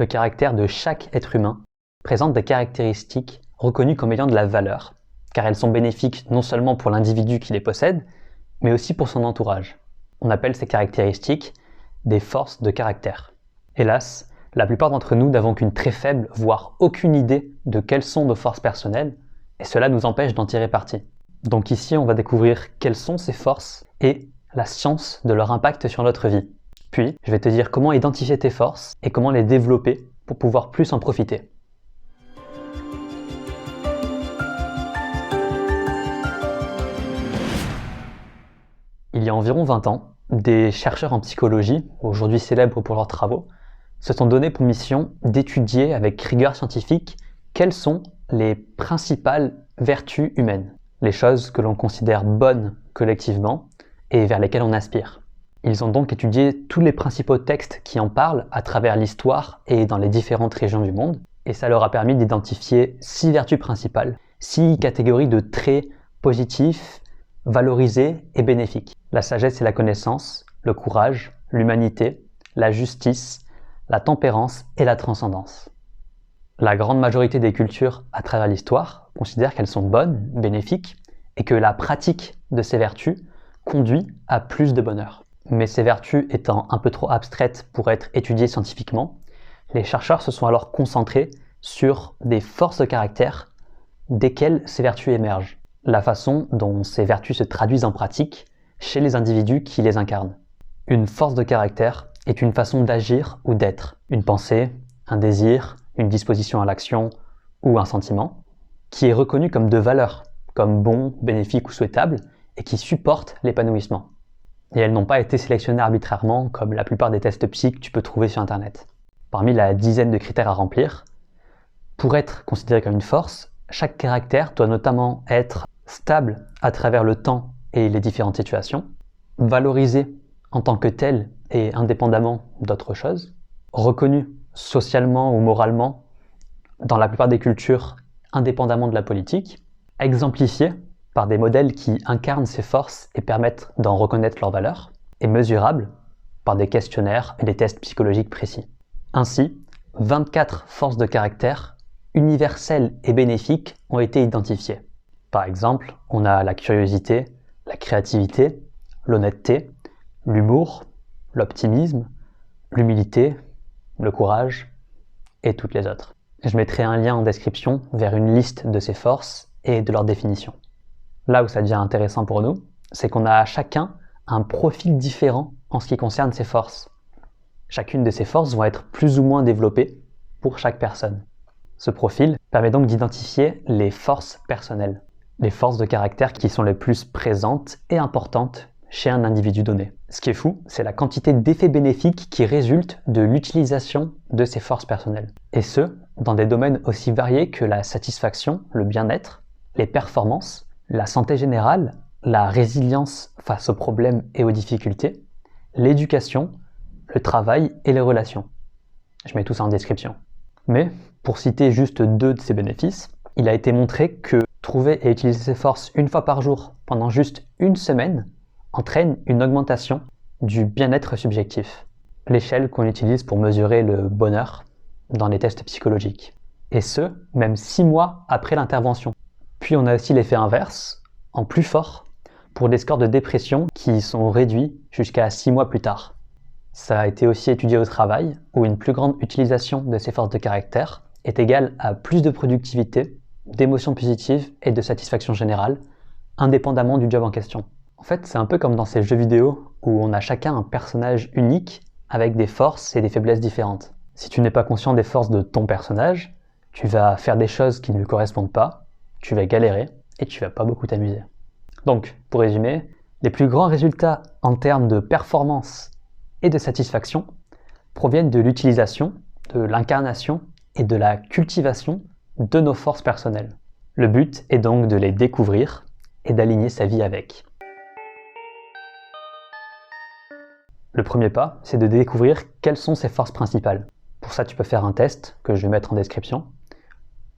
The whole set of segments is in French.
Le caractère de chaque être humain présente des caractéristiques reconnues comme ayant de la valeur, car elles sont bénéfiques non seulement pour l'individu qui les possède, mais aussi pour son entourage. On appelle ces caractéristiques des forces de caractère. Hélas, la plupart d'entre nous n'avons qu'une très faible, voire aucune idée de quelles sont nos forces personnelles, et cela nous empêche d'en tirer parti. Donc ici, on va découvrir quelles sont ces forces et la science de leur impact sur notre vie. Puis, je vais te dire comment identifier tes forces et comment les développer pour pouvoir plus en profiter. Il y a environ 20 ans, des chercheurs en psychologie, aujourd'hui célèbres pour leurs travaux, se sont donnés pour mission d'étudier avec rigueur scientifique quelles sont les principales vertus humaines, les choses que l'on considère bonnes collectivement et vers lesquelles on aspire. Ils ont donc étudié tous les principaux textes qui en parlent à travers l'histoire et dans les différentes régions du monde, et ça leur a permis d'identifier 6 vertus principales, 6 catégories de traits positifs, valorisés et bénéfiques. La sagesse et la connaissance, le courage, l'humanité, la justice, la tempérance et la transcendance. La grande majorité des cultures à travers l'histoire considèrent qu'elles sont bonnes, bénéfiques, et que la pratique de ces vertus conduit à plus de bonheur. Mais ces vertus étant un peu trop abstraites pour être étudiées scientifiquement, les chercheurs se sont alors concentrés sur des forces de caractère desquelles ces vertus émergent, la façon dont ces vertus se traduisent en pratique chez les individus qui les incarnent. Une force de caractère est une façon d'agir ou d'être, une pensée, un désir, une disposition à l'action ou un sentiment, qui est reconnue comme de valeur, comme bon, bénéfique ou souhaitable, et qui supporte l'épanouissement. Et elles n'ont pas été sélectionnées arbitrairement comme la plupart des tests psy que tu peux trouver sur internet. Parmi la dizaine de critères à remplir, pour être considéré comme une force, chaque caractère doit notamment être stable à travers le temps et les différentes situations, valorisé en tant que tel et indépendamment d'autres choses, reconnu socialement ou moralement dans la plupart des cultures indépendamment de la politique, exemplifié par des modèles qui incarnent ces forces et permettent d'en reconnaître leur valeur, et mesurable par des questionnaires et des tests psychologiques précis. Ainsi, 24 forces de caractère universelles et bénéfiques ont été identifiées. Par exemple, on a la curiosité, la créativité, l'honnêteté, l'humour, l'optimisme, l'humilité, le courage et toutes les autres. Je mettrai un lien en description vers une liste de ces forces et de leur définition. Là où ça devient intéressant pour nous, c'est qu'on a chacun un profil différent en ce qui concerne ces forces. Chacune de ces forces vont être plus ou moins développées pour chaque personne. Ce profil permet donc d'identifier les forces personnelles, les forces de caractère qui sont les plus présentes et importantes chez un individu donné. Ce qui est fou, c'est la quantité d'effets bénéfiques qui résultent de l'utilisation de ces forces personnelles. Et ce, dans des domaines aussi variés que la satisfaction, le bien-être, les performances, la santé générale, la résilience face aux problèmes et aux difficultés, l'éducation, le travail et les relations. Je mets tout ça en description. Mais, pour citer juste 2 de ces bénéfices, il a été montré que trouver et utiliser ces forces une fois par jour pendant juste une semaine entraîne une augmentation du bien-être subjectif, l'échelle qu'on utilise pour mesurer le bonheur dans les tests psychologiques. Et ce, même 6 mois après l'intervention. Puis on a aussi l'effet inverse, en plus fort, pour des scores de dépression qui sont réduits jusqu'à 6 mois plus tard. Ça a été aussi étudié au travail, où une plus grande utilisation de ces forces de caractère est égale à plus de productivité, d'émotions positives et de satisfaction générale, indépendamment du job en question. En fait, c'est un peu comme dans ces jeux vidéo où on a chacun un personnage unique avec des forces et des faiblesses différentes. Si tu n'es pas conscient des forces de ton personnage, tu vas faire des choses qui ne lui correspondent pas, tu vas galérer et tu vas pas beaucoup t'amuser. Donc, pour résumer, les plus grands résultats en termes de performance et de satisfaction proviennent de l'utilisation, de l'incarnation et de la cultivation de nos forces personnelles. Le but est donc de les découvrir et d'aligner sa vie avec. Le premier pas, c'est de découvrir quelles sont ses forces principales. Pour ça, tu peux faire un test que je vais mettre en description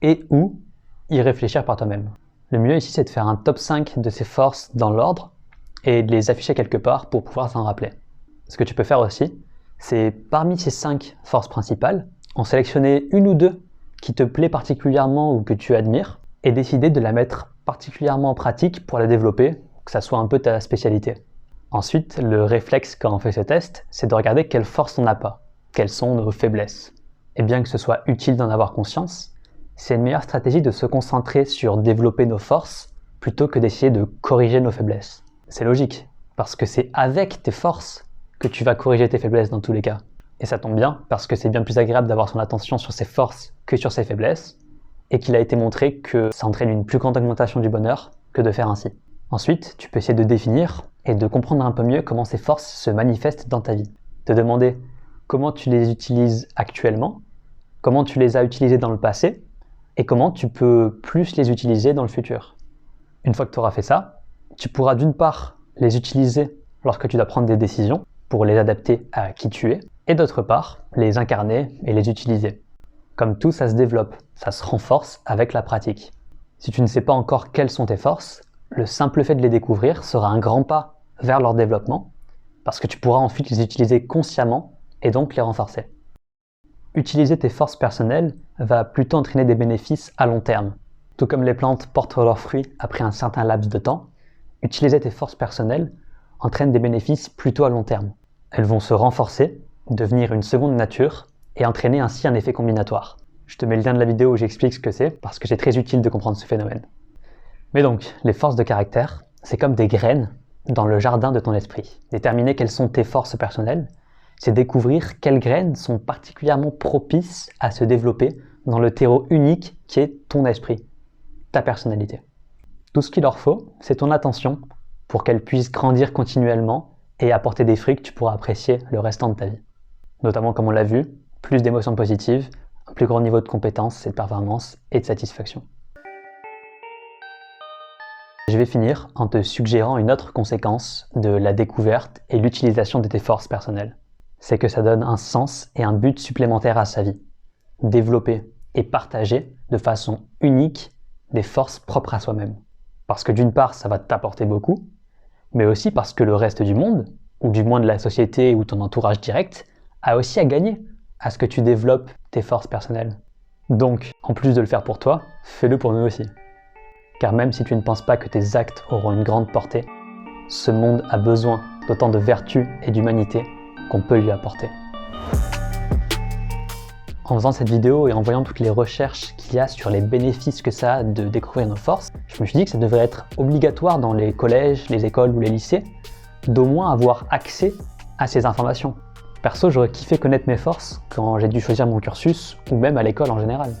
et ou y réfléchir par toi-même. Le mieux ici, c'est de faire un top 5 de ces forces dans l'ordre et de les afficher quelque part pour pouvoir s'en rappeler. Ce que tu peux faire aussi, c'est parmi ces 5 forces principales, en sélectionner une ou deux qui te plaît particulièrement ou que tu admires et décider de la mettre particulièrement en pratique pour la développer, que ça soit un peu ta spécialité. Ensuite, le réflexe quand on fait ce test, c'est de regarder quelles forces on n'a pas, quelles sont nos faiblesses. Et bien que ce soit utile d'en avoir conscience, c'est une meilleure stratégie de se concentrer sur développer nos forces plutôt que d'essayer de corriger nos faiblesses. C'est logique, parce que c'est avec tes forces que tu vas corriger tes faiblesses dans tous les cas. Et ça tombe bien, parce que c'est bien plus agréable d'avoir son attention sur ses forces que sur ses faiblesses, et qu'il a été montré que ça entraîne une plus grande augmentation du bonheur que de faire ainsi. Ensuite, tu peux essayer de définir et de comprendre un peu mieux comment ces forces se manifestent dans ta vie. Te demander comment tu les utilises actuellement, comment tu les as utilisées dans le passé, et comment tu peux plus les utiliser dans le futur. Une fois que tu auras fait ça, tu pourras d'une part les utiliser lorsque tu dois prendre des décisions pour les adapter à qui tu es, et d'autre part, les incarner et les utiliser. Comme tout, ça se développe, ça se renforce avec la pratique. Si tu ne sais pas encore quelles sont tes forces, le simple fait de les découvrir sera un grand pas vers leur développement, parce que tu pourras ensuite les utiliser consciemment et donc les renforcer. Utiliser tes forces personnelles va plutôt entraîner des bénéfices à long terme. Tout comme les plantes portent leurs fruits après un certain laps de temps, utiliser tes forces personnelles entraîne des bénéfices plutôt à long terme. Elles vont se renforcer, devenir une seconde nature et entraîner ainsi un effet combinatoire. Je te mets le lien de la vidéo où j'explique ce que c'est parce que c'est très utile de comprendre ce phénomène. Mais donc, les forces de caractère, c'est comme des graines dans le jardin de ton esprit. Déterminer quelles sont tes forces personnelles, c'est découvrir quelles graines sont particulièrement propices à se développer dans le terreau unique qui est ton esprit, ta personnalité. Tout ce qu'il leur faut, c'est ton attention pour qu'elles puissent grandir continuellement et apporter des fruits que tu pourras apprécier le restant de ta vie. Notamment, comme on l'a vu, plus d'émotions positives, un plus grand niveau de compétence et de performance et de satisfaction. Je vais finir en te suggérant une autre conséquence de la découverte et l'utilisation de tes forces personnelles. C'est que ça donne un sens et un but supplémentaire à sa vie. Développer et partager de façon unique des forces propres à soi-même. Parce que d'une part, ça va t'apporter beaucoup, mais aussi parce que le reste du monde, ou du moins de la société ou ton entourage direct, a aussi à gagner à ce que tu développes tes forces personnelles. Donc, en plus de le faire pour toi, fais-le pour nous aussi. Car même si tu ne penses pas que tes actes auront une grande portée, ce monde a besoin d'autant de vertu et d'humanité qu'on peut lui apporter. En faisant cette vidéo et en voyant toutes les recherches qu'il y a sur les bénéfices que ça a de découvrir nos forces, je me suis dit que ça devrait être obligatoire dans les collèges, les écoles ou les lycées, d'au moins avoir accès à ces informations. Perso, j'aurais kiffé connaître mes forces quand j'ai dû choisir mon cursus ou même à l'école en général.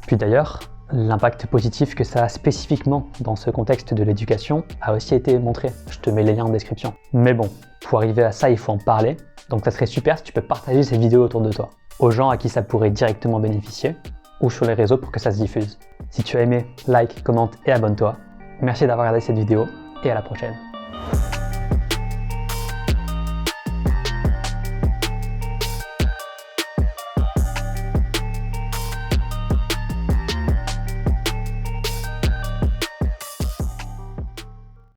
Puis d'ailleurs, l'impact positif que ça a spécifiquement dans ce contexte de l'éducation a aussi été montré. Je te mets les liens en description. Mais bon, pour arriver à ça, il faut en parler. Donc ça serait super si tu peux partager ces vidéos autour de toi, aux gens à qui ça pourrait directement bénéficier, ou sur les réseaux pour que ça se diffuse. Si tu as aimé, like, commente et abonne-toi. Merci d'avoir regardé cette vidéo et à la prochaine.